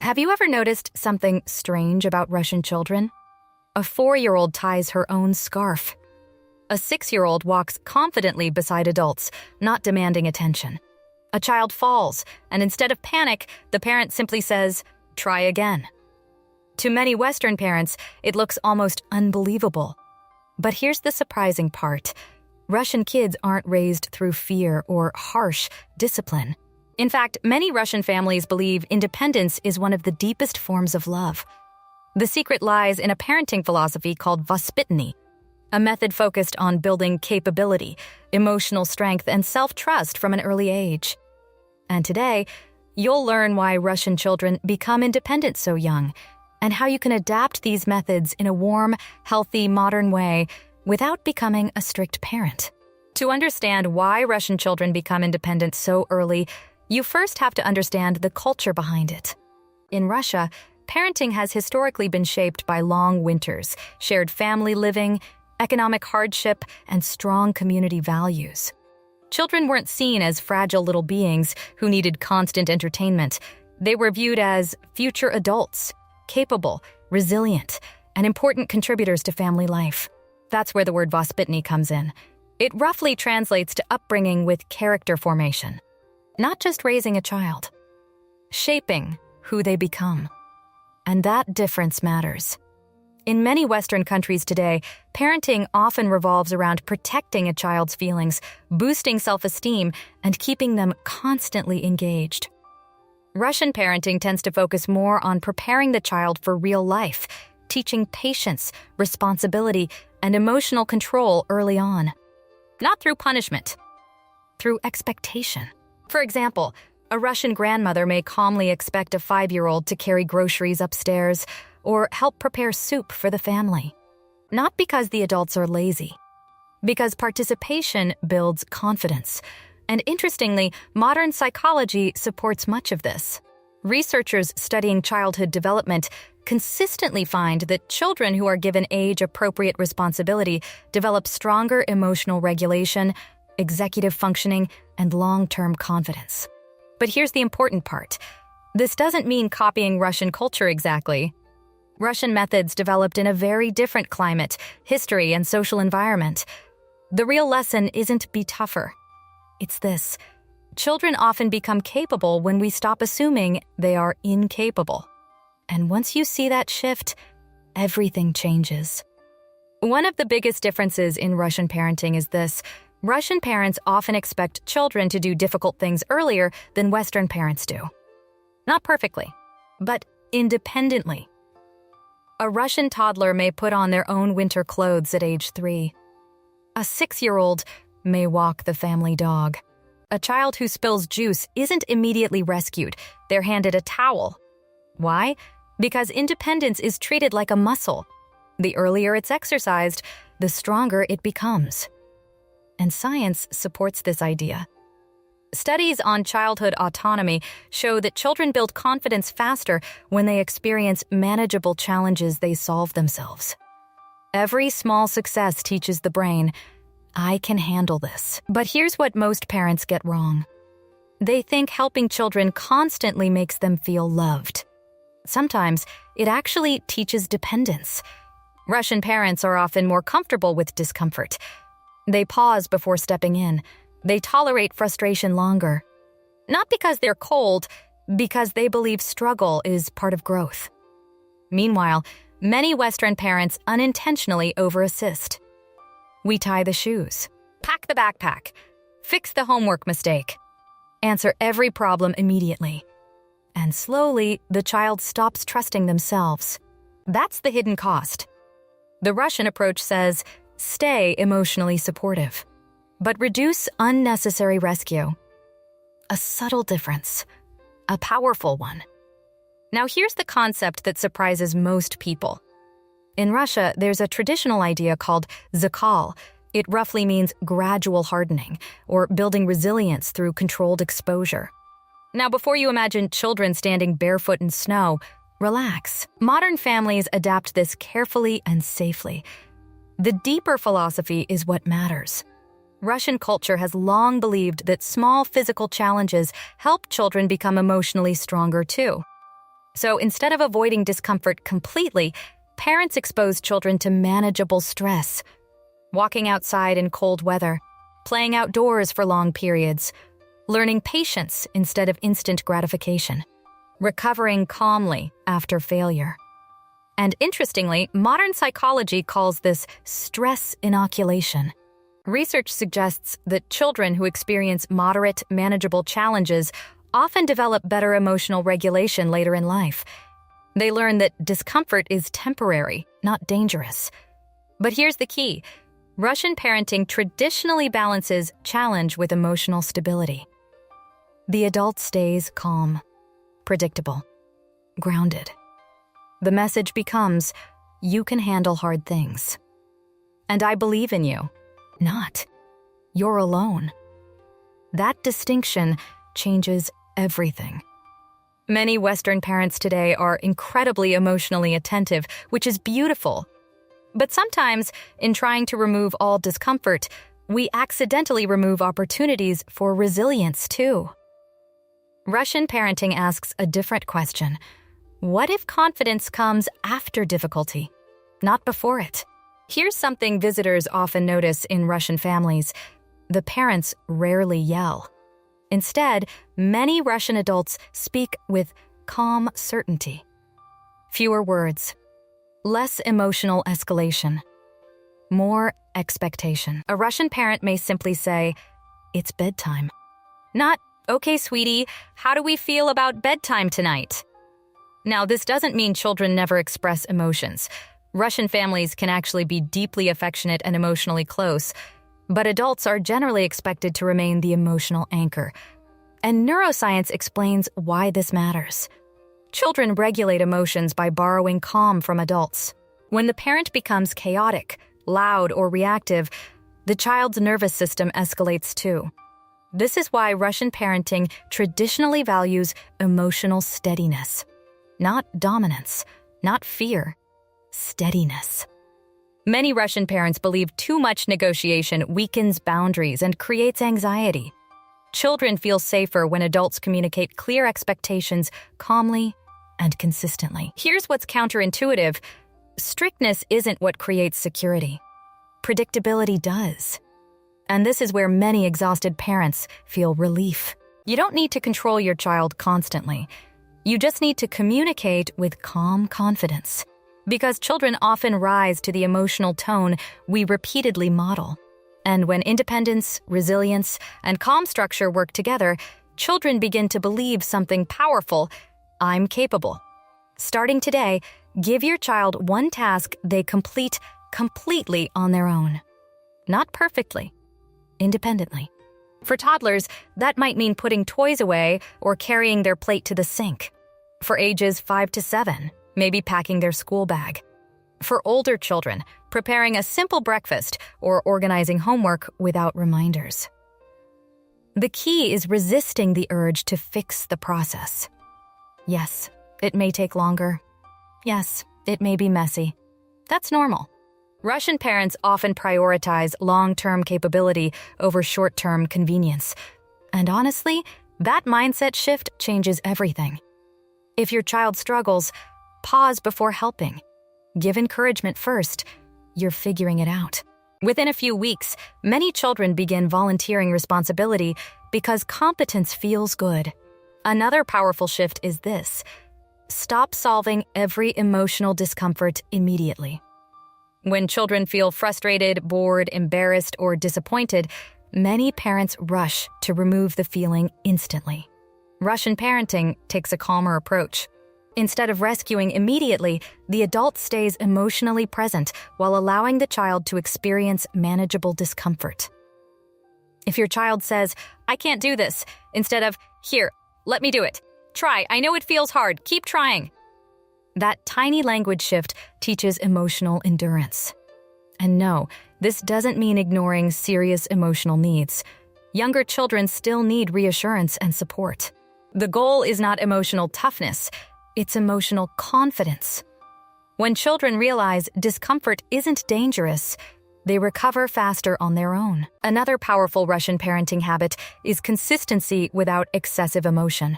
Have you ever noticed something strange about Russian children? A 4-year-old ties her own scarf. A 6-year-old walks confidently beside adults, not demanding attention. A child falls, and instead of panic, the parent simply says, "Try again." To many Western parents, it looks almost unbelievable. But here's the surprising part. Russian kids aren't raised through fear or harsh discipline. In fact, many Russian families believe independence is one of the deepest forms of love. The secret lies in a parenting philosophy called vоспитание, a method focused on building capability, emotional strength, and self-trust from an early age. And today, you'll learn why Russian children become independent so young, and how you can adapt these methods in a warm, healthy, modern way without becoming a strict parent. To understand why Russian children become independent so early, you first have to understand the culture behind it. In Russia, parenting has historically been shaped by long winters, shared family living, economic hardship, and strong community values. Children weren't seen as fragile little beings who needed constant entertainment. They were viewed as future adults, capable, resilient, and important contributors to family life. That's where the word vоспитание comes in. It roughly translates to upbringing with character formation, not just raising a child, shaping who they become. And that difference matters. In many Western countries today, parenting often revolves around protecting a child's feelings, boosting self-esteem, and keeping them constantly engaged. Russian parenting tends to focus more on preparing the child for real life, teaching patience, responsibility, and emotional control early on. Not through punishment, through expectation. For example, a Russian grandmother may calmly expect a 5-year-old to carry groceries upstairs or help prepare soup for the family. Not because the adults are lazy, because participation builds confidence. And interestingly, modern psychology supports much of this. Researchers studying childhood development consistently find that children who are given age-appropriate responsibility develop stronger emotional regulation, executive functioning, and long-term confidence. But here's the important part. This doesn't mean copying Russian culture exactly. Russian methods developed in a very different climate, history, and social environment. The real lesson isn't be tougher. It's this. Children often become capable when we stop assuming they are incapable. And once you see that shift, everything changes. One of the biggest differences in Russian parenting is this. Russian parents often expect children to do difficult things earlier than Western parents do. Not perfectly, but independently. A Russian toddler may put on their own winter clothes at age 3. A 6-year-old may walk the family dog. A child who spills juice isn't immediately rescued. They're handed a towel. Why? Because independence is treated like a muscle. The earlier it's exercised, the stronger it becomes. And science supports this idea. Studies on childhood autonomy show that children build confidence faster when they experience manageable challenges they solve themselves. Every small success teaches the brain, I can handle this. But here's what most parents get wrong. They think helping children constantly makes them feel loved. Sometimes it actually teaches dependence. Russian parents are often more comfortable with discomfort. They pause before stepping in. They tolerate frustration longer. Not because they're cold, because they believe struggle is part of growth. Meanwhile, many Western parents unintentionally over-assist. We tie the shoes, pack the backpack, fix the homework mistake, answer every problem immediately. And slowly, the child stops trusting themselves. That's the hidden cost. The Russian approach says, stay emotionally supportive, but reduce unnecessary rescue. A subtle difference, a powerful one. Now here's the concept that surprises most people. In Russia, there's a traditional idea called zakal. It roughly means gradual hardening, or building resilience through controlled exposure. Now, before you imagine children standing barefoot in snow, relax. Modern families adapt this carefully and safely. The deeper philosophy is what matters. Russian culture has long believed that small physical challenges help children become emotionally stronger too. So instead of avoiding discomfort completely, parents expose children to manageable stress. Walking outside in cold weather, playing outdoors for long periods, learning patience instead of instant gratification, recovering calmly after failure. And interestingly, modern psychology calls this stress inoculation. Research suggests that children who experience moderate, manageable challenges often develop better emotional regulation later in life. They learn that discomfort is temporary, not dangerous. But here's the key. Russian parenting traditionally balances challenge with emotional stability. The adult stays calm, predictable, grounded. The message becomes, you can handle hard things. And I believe in you. Not. You're alone. That distinction changes everything. Many Western parents today are incredibly emotionally attentive, which is beautiful. But sometimes, in trying to remove all discomfort, we accidentally remove opportunities for resilience too. Russian parenting asks a different question. What if confidence comes after difficulty, not before it? Here's something visitors often notice in Russian families. The parents rarely yell. Instead, many Russian adults speak with calm certainty. Fewer words, less emotional escalation, more expectation. A Russian parent may simply say, "It's bedtime." Not, "Okay, sweetie, how do we feel about bedtime tonight?" Now, this doesn't mean children never express emotions. Russian families can actually be deeply affectionate and emotionally close, but adults are generally expected to remain the emotional anchor. And neuroscience explains why this matters. Children regulate emotions by borrowing calm from adults. When the parent becomes chaotic, loud, or reactive, the child's nervous system escalates too. This is why Russian parenting traditionally values emotional steadiness. Not dominance, not fear, steadiness. Many Russian parents believe too much negotiation weakens boundaries and creates anxiety. Children feel safer when adults communicate clear expectations calmly and consistently. Here's what's counterintuitive. Strictness isn't what creates security. Predictability does. And this is where many exhausted parents feel relief. You don't need to control your child constantly. You just need to communicate with calm confidence. Because children often rise to the emotional tone we repeatedly model. And when independence, resilience, and calm structure work together, children begin to believe something powerful: I'm capable. Starting today, give your child one task they complete completely on their own. Not perfectly, independently. For toddlers, that might mean putting toys away or carrying their plate to the sink. For ages 5 to 7, maybe packing their school bag. For older children, preparing a simple breakfast or organizing homework without reminders. The key is resisting the urge to fix the process. Yes, it may take longer. Yes, it may be messy. That's normal. Russian parents often prioritize long-term capability over short-term convenience. And honestly, that mindset shift changes everything. If your child struggles, pause before helping. Give encouragement first. You're figuring it out. Within a few weeks, many children begin volunteering responsibility because competence feels good. Another powerful shift is this: stop solving every emotional discomfort immediately. When children feel frustrated, bored, embarrassed, or disappointed, many parents rush to remove the feeling instantly. Russian parenting takes a calmer approach. Instead of rescuing immediately, the adult stays emotionally present while allowing the child to experience manageable discomfort. If your child says, "I can't do this," instead of, "Here, let me do it. Try, I know it feels hard, keep trying." That tiny language shift teaches emotional endurance. And no, this doesn't mean ignoring serious emotional needs. Younger children still need reassurance and support. The goal is not emotional toughness, it's emotional confidence. When children realize discomfort isn't dangerous, they recover faster on their own. Another powerful Russian parenting habit is consistency without excessive emotion.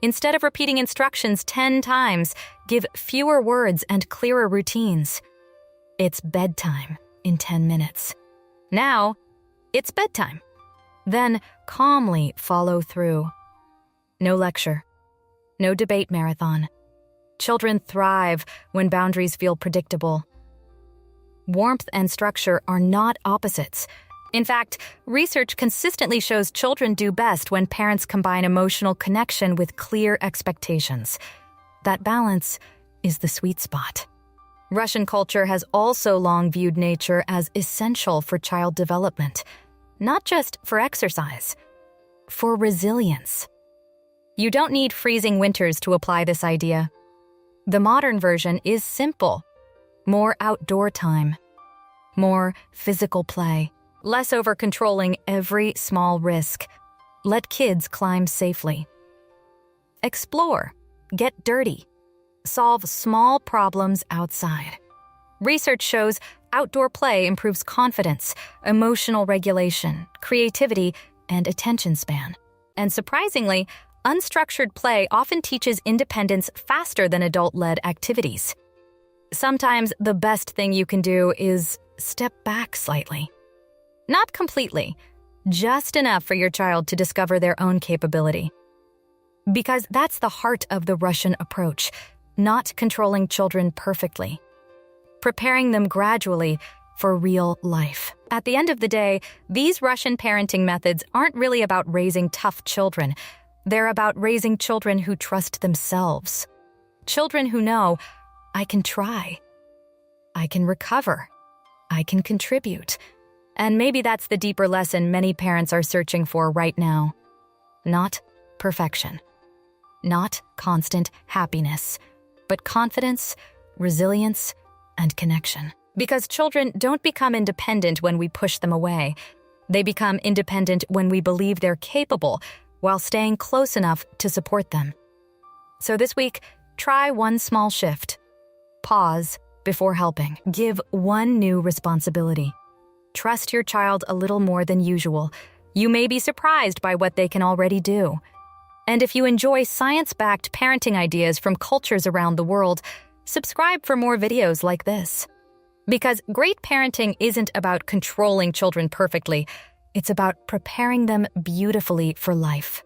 Instead of repeating instructions 10 times, give fewer words and clearer routines. It's bedtime in 10 minutes. Now, it's bedtime. Then calmly follow through. No lecture. No debate marathon. Children thrive when boundaries feel predictable. Warmth and structure are not opposites. In fact, research consistently shows children do best when parents combine emotional connection with clear expectations. That balance is the sweet spot. Russian culture has also long viewed nature as essential for child development, not just for exercise, for resilience. You don't need freezing winters to apply this idea. The modern version is simple. More outdoor time. More physical play. Less over-controlling every small risk. Let kids climb safely. Explore. Get dirty. Solve small problems outside. Research shows outdoor play improves confidence, emotional regulation, creativity, and attention span. And surprisingly, unstructured play often teaches independence faster than adult-led activities. Sometimes the best thing you can do is step back slightly. Not completely, just enough for your child to discover their own capability. Because that's the heart of the Russian approach, not controlling children perfectly. Preparing them gradually for real life. At the end of the day, these Russian parenting methods aren't really about raising tough children. They're about raising children who trust themselves. Children who know, I can try. I can recover. I can contribute. And maybe that's the deeper lesson many parents are searching for right now. Not perfection. Not constant happiness, but confidence, resilience, and connection. Because children don't become independent when we push them away. They become independent when we believe they're capable while staying close enough to support them. So this week, try one small shift. Pause before helping. Give one new responsibility. Trust your child a little more than usual. You may be surprised by what they can already do. And if you enjoy science-backed parenting ideas from cultures around the world, subscribe for more videos like this. Because great parenting isn't about controlling children perfectly. It's about preparing them beautifully for life.